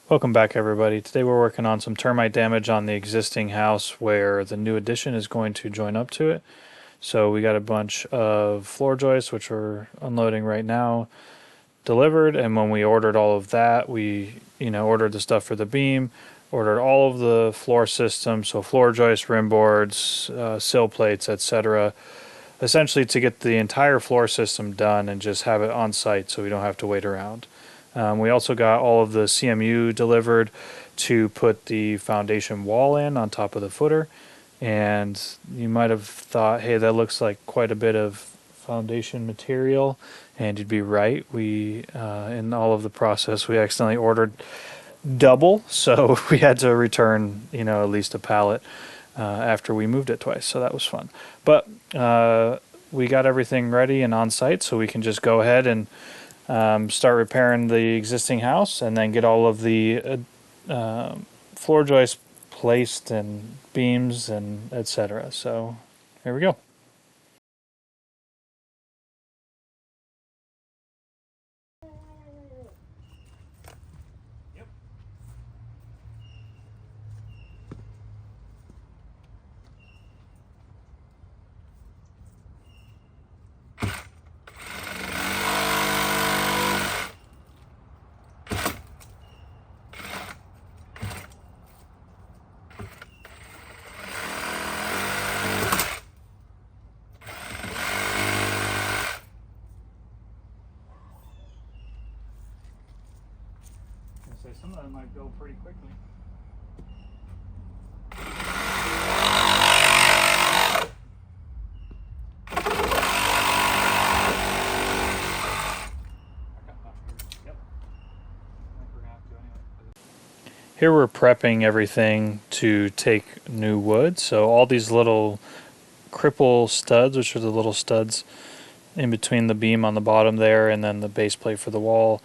Welcome back, everybody. Today we're working on some termite damage on the existing house where the new addition is going to join up to it. So we got a bunch of floor joists, which we're unloading right now, delivered. And when we ordered all of that, we ordered the stuff for the beam, ordered all of the floor systems, so floor joists, rim boards, sill plates, etc. Essentially to get the entire floor system done and just have it on site so we don't have to wait around. We also got all of the CMU delivered to put the foundation wall in on top of the footer. And you might have thought, hey, that looks like quite a bit of foundation material. And you'd be right. We, in all of the process, we accidentally ordered double. So we had to return, at least a pallet after we moved it twice. So that was fun. But we got everything ready and on site, so we can just go ahead and start repairing the existing house and then get all of the floor joists placed and beams and etc. So here we go. Some of them might go pretty quickly. Here we're prepping everything to take new wood. So all these little cripple studs, which are the little studs in between the beam on the bottom there and then the base plate for the wall,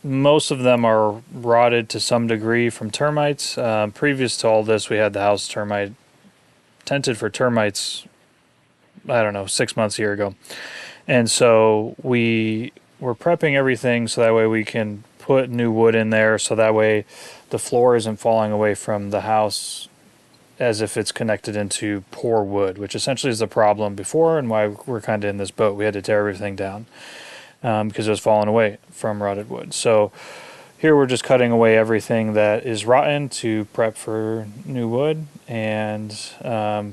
most of them are rotted to some degree from termites. Previous to all this, we had the house termite tented for termites, I don't know, 6 months, a year ago. And so we were prepping everything so that way we can put new wood in there, so that way the floor isn't falling away from the house as if it's connected into poor wood, which essentially is the problem before and why we're kind of in this boat. We had to tear everything down because it was falling away from rotted wood. So here we're just cutting away everything that is rotten to prep for new wood and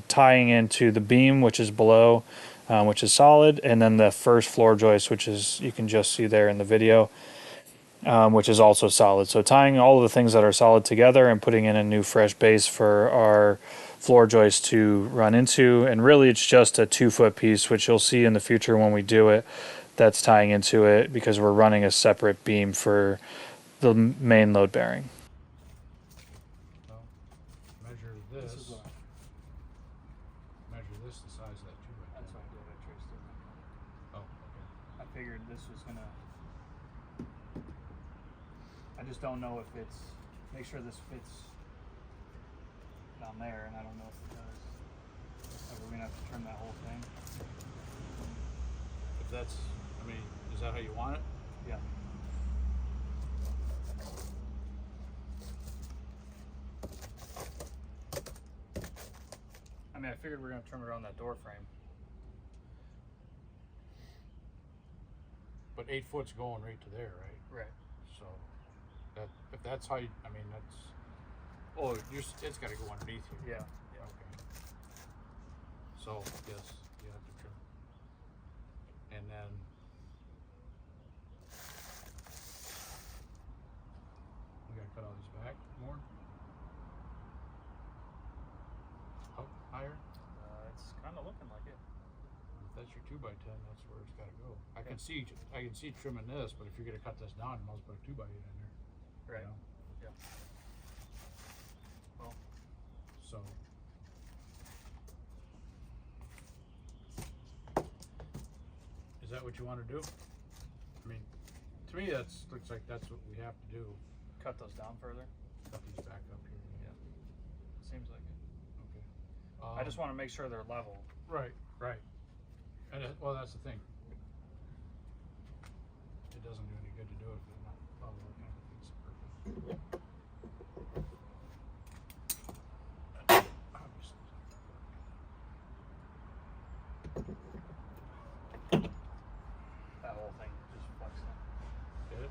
tying into the beam, which is below, which is solid, and then the first floor joist, which is, you can just see there in the video, which is also solid. So tying all of the things that are solid together and putting in a new fresh base for our floor joist to run into. And really it's just a 2-foot piece, which you'll see in the future when we do it, that's tying into it because we're running a separate beam for the main load bearing. Measure this. Measure this the size of that 2x10. That's what I did. I traced it. Oh, okay. I figured this was gonna. I just don't know if it's. Make sure this fits down there, and I don't know if it does. So we're gonna have to trim that whole thing. If that's, I mean, is that how you want it? Yeah. I mean, I figured we're gonna trim it around that door frame. But 8 foot's going right to there, right? Right. So that, if that's how you, I mean, that's, oh, it's got to go underneath here. Yeah. Okay. So yes, you have to trim. And then we gotta cut all these back more. Up higher. It's kind of looking like it. If that's your 2x10, that's where it's got to go. I can see trimming this, but if you're gonna cut this down, you might as well put a 2x8 in there. Right. You know? Yeah. Well. So. Is that what you want to do? I mean, to me, looks like that's what we have to do. Cut those down further. Cut these back up here. Yeah. Seems like it. Okay. I just want to make sure they're level. Right. And well, that's the thing. It doesn't do any good to do it if it's not level. It kind of defeats the purpose. That whole thing just flexed in. Did it?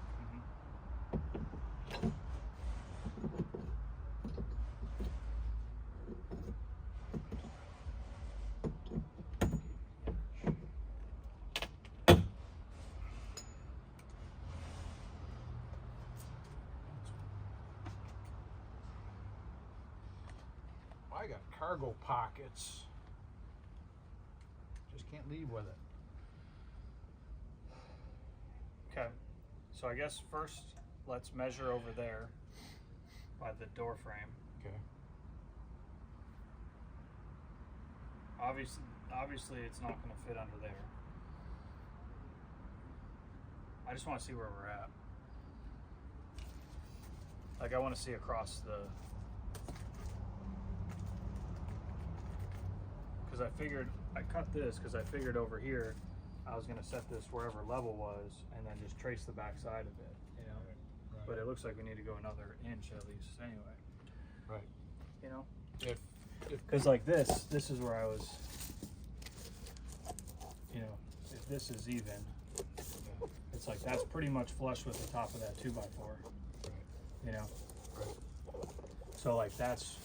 I got cargo pockets. Just can't leave with it. Okay, so I guess first let's measure over there by the door frame. Okay. Obviously it's not going to fit under there. I just want to see where we're at. Like I want to see across the, because I cut this because I figured over here I was going to set this wherever level was and then just trace the back side of it, you know. Right. But it looks like we need to go another inch at least anyway. Right. You know? If Because like this is where I was, you know, if this is even, it's like that's pretty much flush with the top of that 2x4, right. you know? Right. So like that's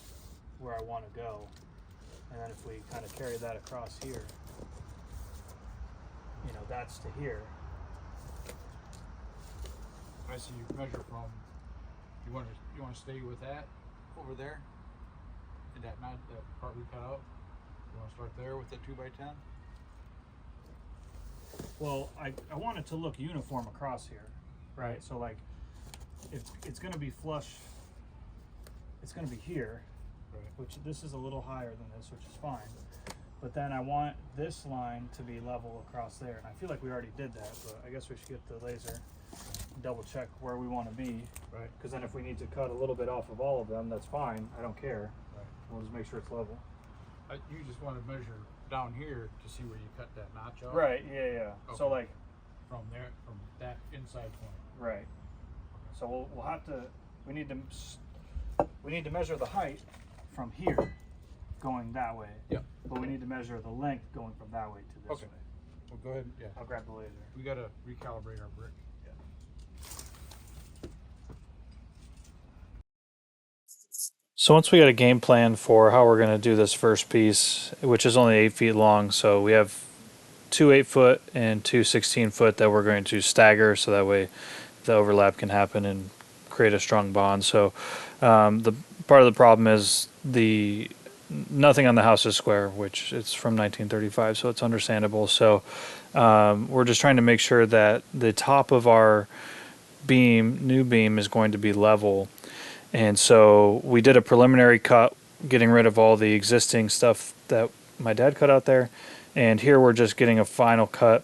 where I want to go. And then if we kind of carry that across here, you know, that's to here. I see you measure from. You want to stay with that over there, and that part we cut out. You want to start there with the 2x10. Well, I want it to look uniform across here, right? So like, it's going to be flush. It's going to be here, Right. which this is a little higher than this, which is fine. But then I want this line to be level across there, and I feel like we already did that. But I guess we should get the laser, double check where we want to be. Right. Because then if we need to cut a little bit off of all of them, that's fine. I don't care. Right. We'll just make sure it's level. You just want to measure down here to see where you cut that notch off. Right. Yeah. Yeah. Okay. So like. From there, from that inside point. Right. So we'll have to. We need to measure the height from here, going that way. Yep. But we need to measure the length going from that way to this Okay. way. Well, go ahead. Yeah. I'll grab the laser. We got to recalibrate our brick. So once we got a game plan for how we're going to do this first piece, which is only 8 feet long, so we have 2 8-foot and 2 16-foot that we're going to stagger so that way the overlap can happen and create a strong bond. So the part of the problem is nothing on the house is square, which it's from 1935, so it's understandable. So we're just trying to make sure that the top of our new beam is going to be level. And so we did a preliminary cut, getting rid of all the existing stuff that my dad cut out there. And here we're just getting a final cut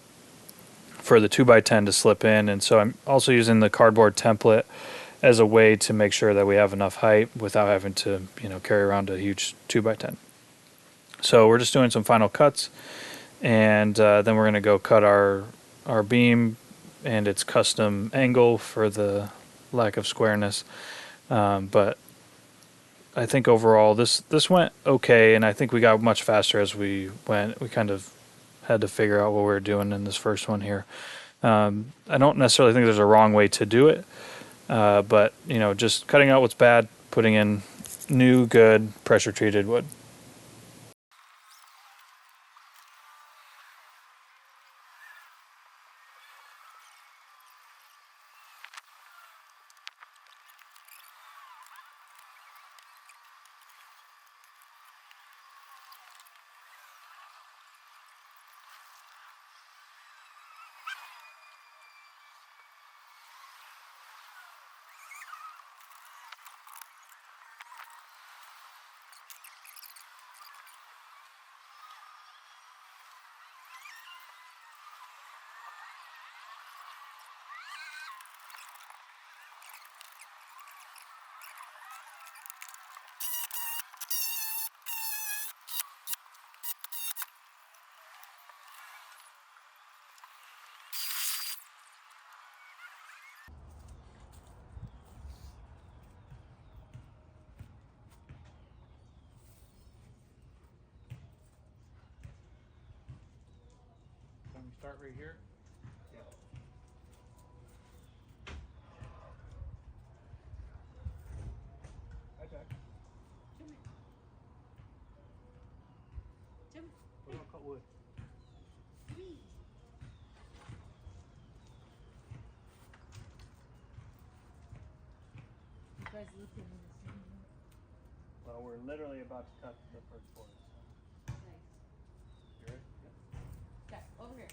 for the 2x10 to slip in. And so I'm also using the cardboard template as a way to make sure that we have enough height without having to, carry around a huge 2x10. So we're just doing some final cuts, and then we're going to go cut our beam and its custom angle for the lack of squareness. But I think overall this went okay, and I think we got much faster as we went. We kind of had to figure out what we were doing in this first one here. I don't necessarily think there's a wrong way to do it, but just cutting out what's bad, putting in new, good, pressure-treated wood. start right here? Yeah. Okay. Jim. We're gonna cut wood. Wee. You guys looking in the same room. Well, we're literally about to cut the first board. So. Nice. You ready? Okay, over here.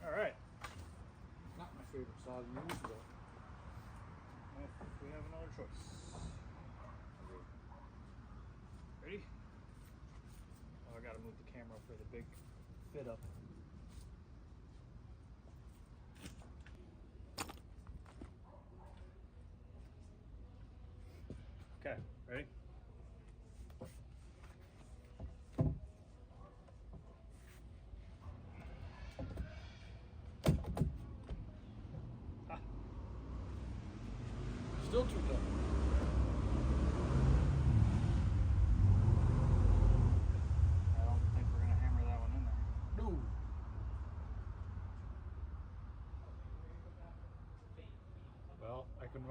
All right. Not my favorite saw to use, but If we have another choice. Ready? Oh, I gotta move the camera for the big fit up. Okay, ready? Ah. still too tough. I don't think we're gonna hammer that one in there. No. Well, I can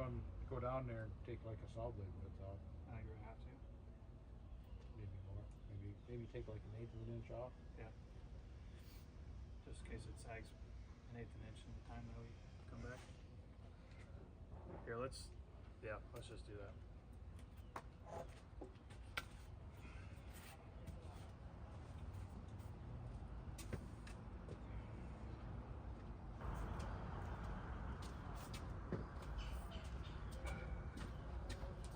go down there and take like a saw blade width off. I think we're gonna have to. Maybe more. Maybe take like an eighth of an inch off. Yeah. Just in case it sags an eighth of an inch in the time that we come back. Here, let's just do that.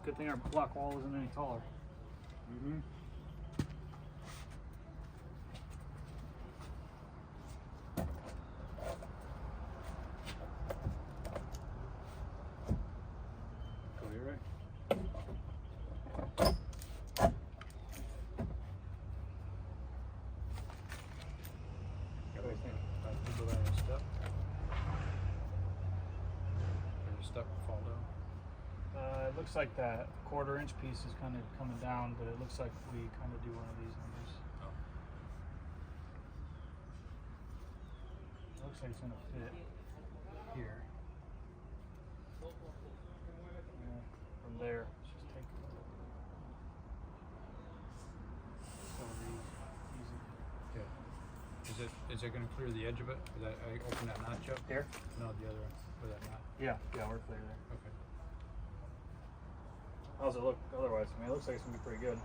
Good thing our block wall isn't any taller. Mm-hmm. Go here, right? What do you think? I think go down a step. Or the step will fall down. It looks like that quarter-inch piece is kind of coming down, but it looks like we kind of do one of these numbers. Oh. It looks like it's going to fit here. Yeah, from there, let's just take easy. Okay. Is it going to clear the edge of it? Is that, I open that notch up? Here? No, the other one. With that knot. Yeah, we're clear there. Okay. How's it look otherwise? I mean, it looks like it's going to be pretty good.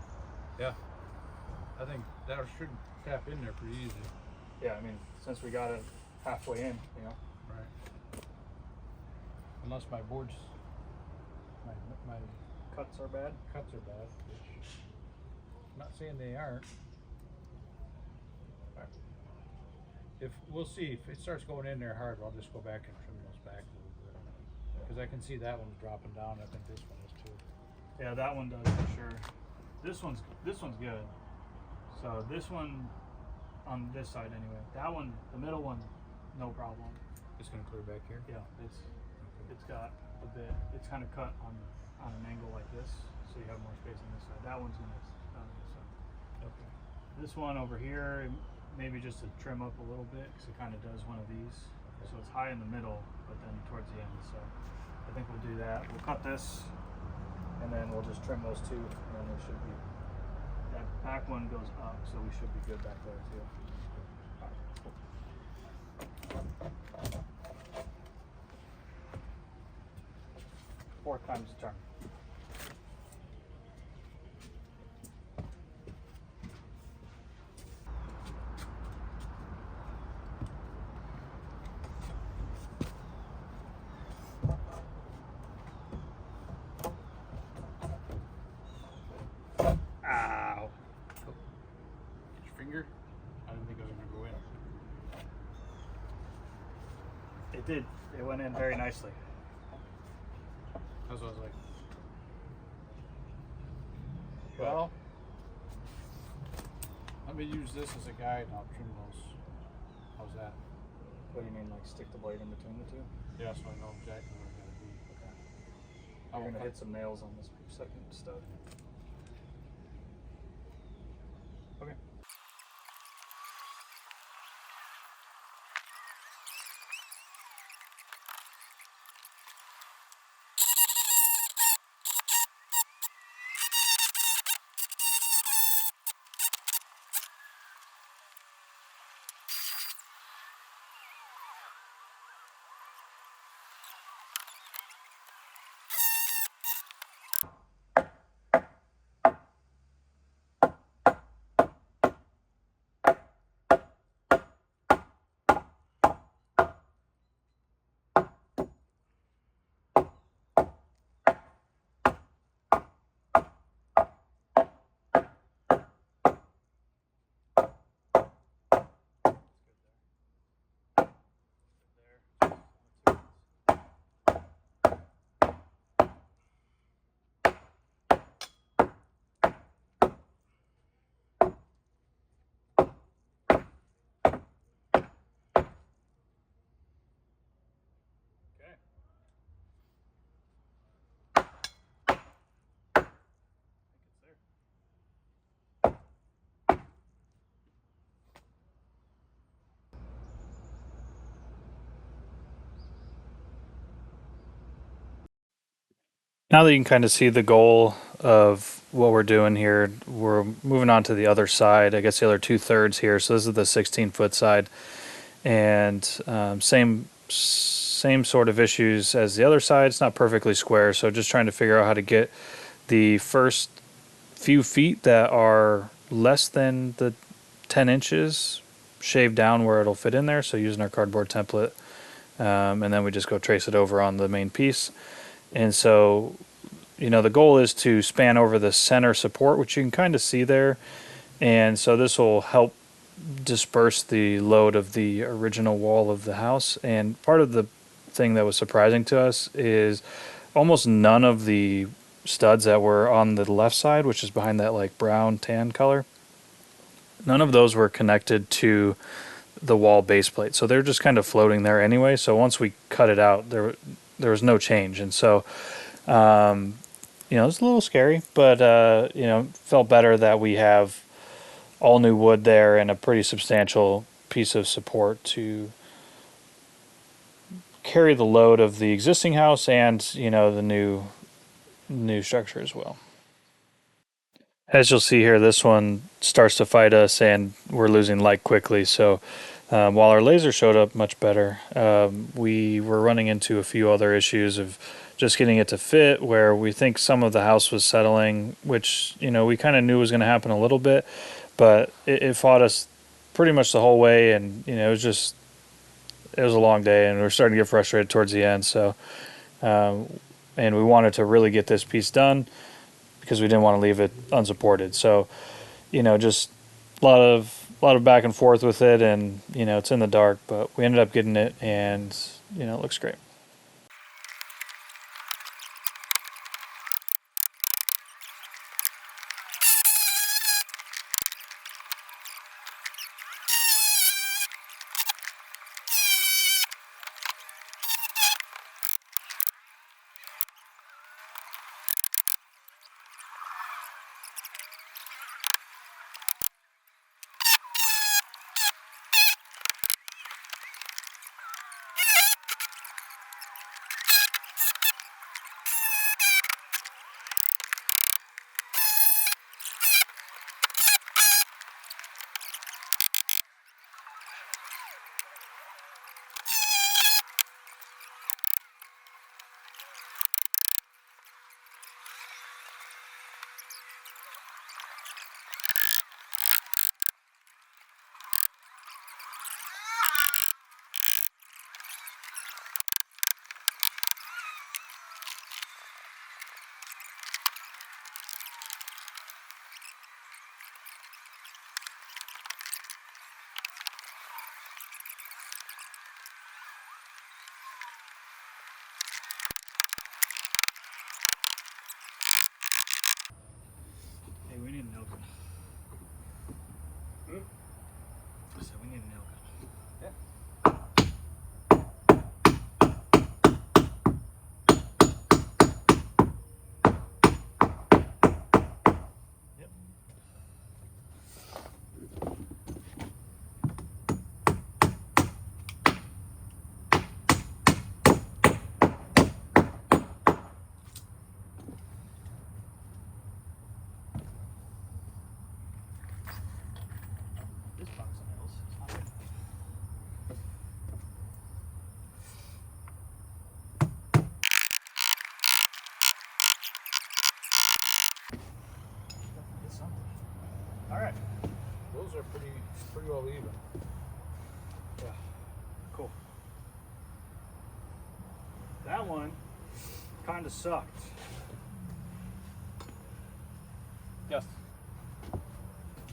Yeah. I think that should tap in there pretty easy. Yeah, I mean, since we got it halfway in, you know. Right. Unless my boards, my Cuts are bad. cuts are bad, which I'm not saying they aren't. If we'll see if it starts going in there hard, I'll just go back and trim those back a little bit. Because I can see that one's dropping down. I think this one is too. Yeah, that one does for sure. This one's good. So this one on this side anyway. That one, the middle one, no problem. It's gonna clear back here. Yeah, it's got the bit. It's kind of cut on an angle like this, so you have more space on this side. That one's gonna on this side. Okay. This one over here, maybe just to trim up a little bit, because it kind of does one of these. Okay. So it's high in the middle, but then towards the end. So I think we'll do that. We'll cut this, and then we'll just trim those two, and then we should be. That back one goes up, so we should be good back there too. Fourth time's the charm. Ow. Your finger? I didn't think it was gonna go in. It did. It went in very nicely. That's what I was like. Well, Let me use this as a guide and I'll trim those. How's that? what do you mean, like stick the blade in between the two? Yeah, so I know exactly where I gotta be. Okay. I We're will gonna cut- hit some nails on this second stud. Okay. Now that you can kind of see the goal of what we're doing here, we're moving on to the other side. I guess the other 2/3 here. So this is the 16-foot side, and same sort of issues as the other side. It's not perfectly square, so just trying to figure out how to get the first few feet that are less than the 10 inches shaved down where it'll fit in there. So using our cardboard template, and then we just go trace it over on the main piece. And so, the goal is to span over the center support, which you can kind of see there. And so this will help disperse the load of the original wall of the house. And part of the thing that was surprising to us is almost none of the studs that were on the left side, which is behind that like brown tan color, none of those were connected to the wall base plate. So they're just kind of floating there anyway. So once we cut it out, there was no change. And so, it was a little scary, but, felt better that we have all new wood there and a pretty substantial piece of support to carry the load of the existing house and, the new structure as well. As you'll see here, this one starts to fight us and we're losing light quickly. So while our laser showed up much better, we were running into a few other issues of just getting it to fit where we think some of the house was settling, which, we kind of knew was going to happen a little bit, but it fought us pretty much the whole way. And, it was a long day and we were starting to get frustrated towards the end. So, and we wanted to really get this piece done because we didn't want to leave it unsupported. So, just a lot of back and forth with it, and it's in the dark, but we ended up getting it, and it looks great. edges are pretty well even. Yeah. Cool. That one kind of sucked. Yes.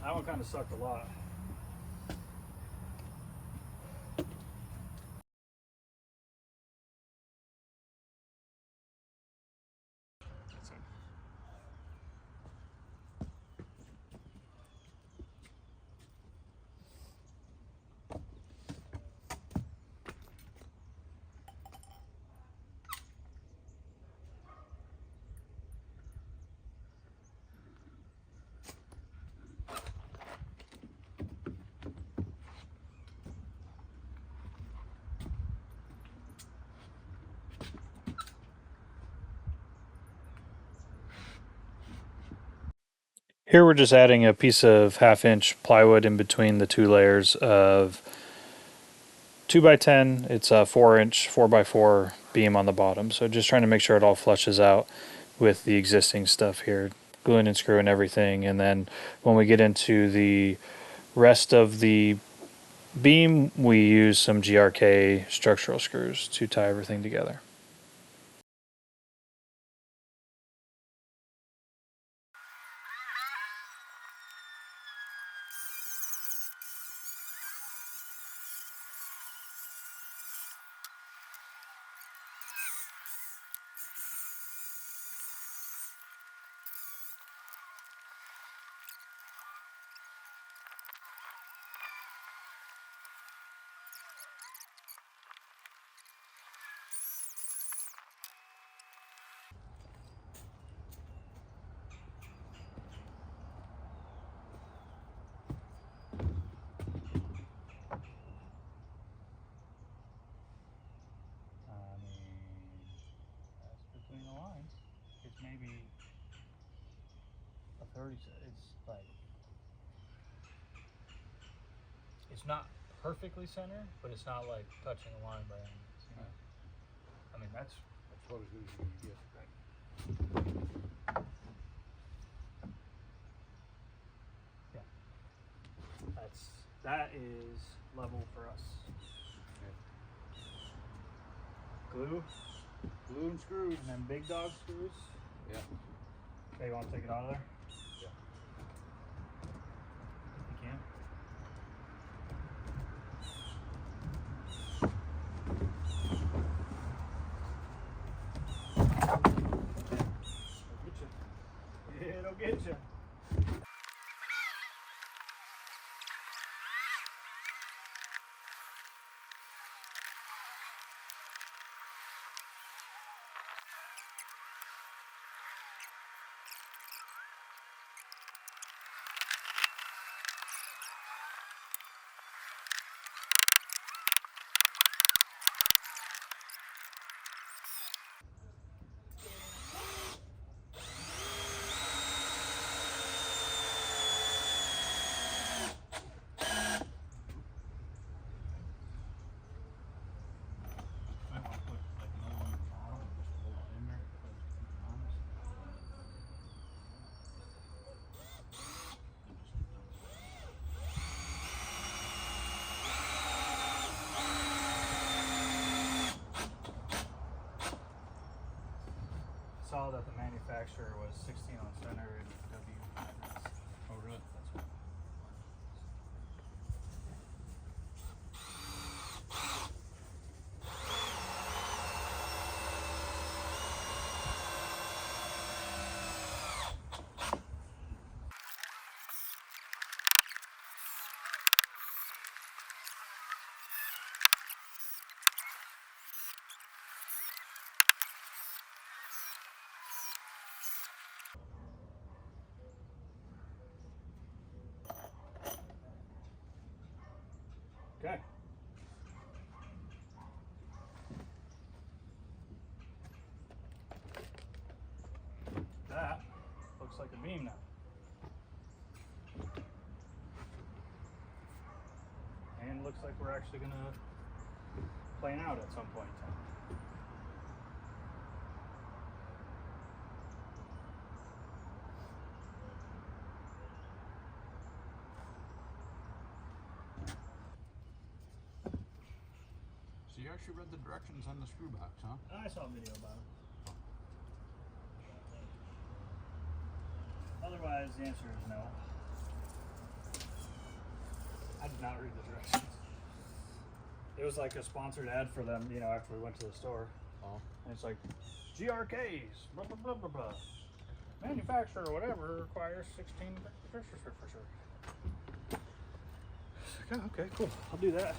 That one kind of sucked a lot. Here we're just adding a piece of 1/2 inch plywood in between the two layers of 2x10. It's a 4-inch 4x4 beam on the bottom. So just trying to make sure it all flushes out with the existing stuff here, gluing and screwing everything. And then when we get into the rest of the beam, we use some GRK structural screws to tie everything together. Between the lines, it's maybe a 30. It's like, it's not perfectly centered, but it's not like touching the line by any means. You know? I mean, that's what it usually is. Right. yeah. That is level for us. Okay. Glue and screws. And then big dog screws. Yeah. Okay, you want to take it out of there? Yeah. You can. It'll get you. Might want to put like another one on the bottom, just hold it in there, so it's keep it honest. And just stick it on the side. Saw that the manufacturer was 16 on center and W measurements. Oh, really? That's what. Okay. That looks like a beam now. And looks like we're actually going to plane out at some point in time. you actually read the directions on the screw box, huh? I saw a video about it. Otherwise, the answer is no. I did not read the directions. It was like a sponsored ad for them, you know, after we went to the store. Oh. And it's like, GRKs, blah, blah, blah, blah, blah. Manufacturer or whatever requires 16 for sure. It's like, oh, okay, cool. I'll do that.